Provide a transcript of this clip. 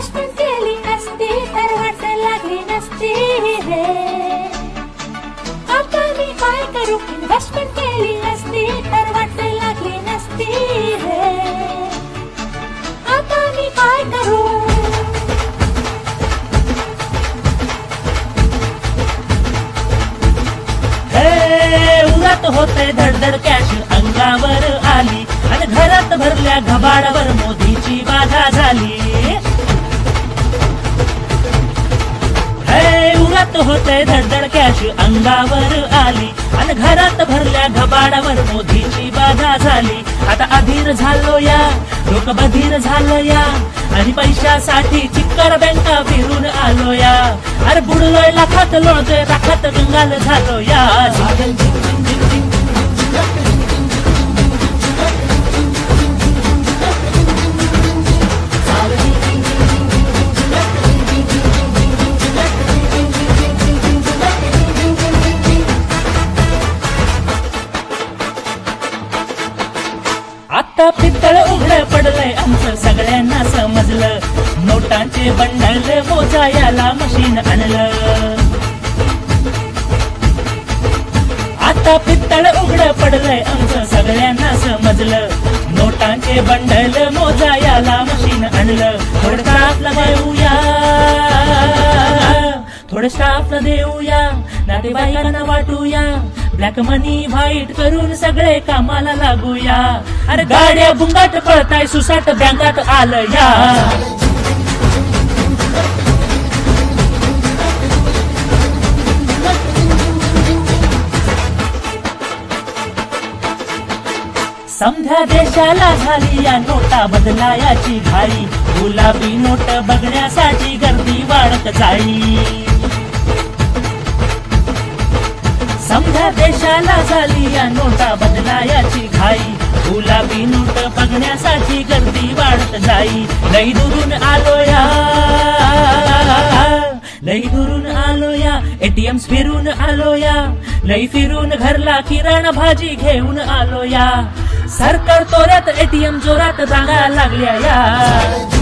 Investment केली असती तर वाट लागली नसती रे. आता मी काय करू, इन्व्हेस्टमेंट केली असती तर वाट लागली नसती रे. आता मी काय करू. उरात होते धडधड कॅश अंगावर आली आणि घरात भरल्या घबाडावर मोदीची बाधा झाली. उरात होते धडधड कॅश अंगावर आली आणि घरात भरल्या घबाडावर मोदीची बाधा झाली. आता अधीर झालो या, लोक बधीर झालो या आणि पैशासाठी चिक्कर बँका फिरून आलो या. अरे बुडलोय लाखात लोळतोय राखात गंगाल झालो या. आता पितळ उघड पडलंय आमचं सगळ्यांना समजलं. नोटांचे बंडल मोजायला मशीन आणलं. आता पितळ उघड पडलंय आमचं सगळ्यांना समजलं. नोटांचे बंडल मोजायला मशीन आणलं. थोडं स्टाफला देऊया, थोडं स्टाफला देऊया, नातेवाईकांना वाटूया. ब्लॅक मनी व्हाईट करून सगळे कामाला लागूया. अरे गाड्या बुंगाट पळताय सुसाट बँकात आलं या. समध्या देशाला झाली या नोटा बदलायाची घाई. गुलाबी नोट बघण्यासाठी गर्दी वाढत जाई. समध्या देशाला झाली या नोटा बदलायाची घाई. गुलाबी नोट बघण्यासाठी गर्दी वाढत जाई. लई दुरून आलो या, लई दुरून आलो या. एटीएम्स फिरून आलो या, लई फिरून घरला किराणा भाजी घेऊन आलो या. सरकार तोऱ्यात एटीएम जोरात रांगा लागल्या या.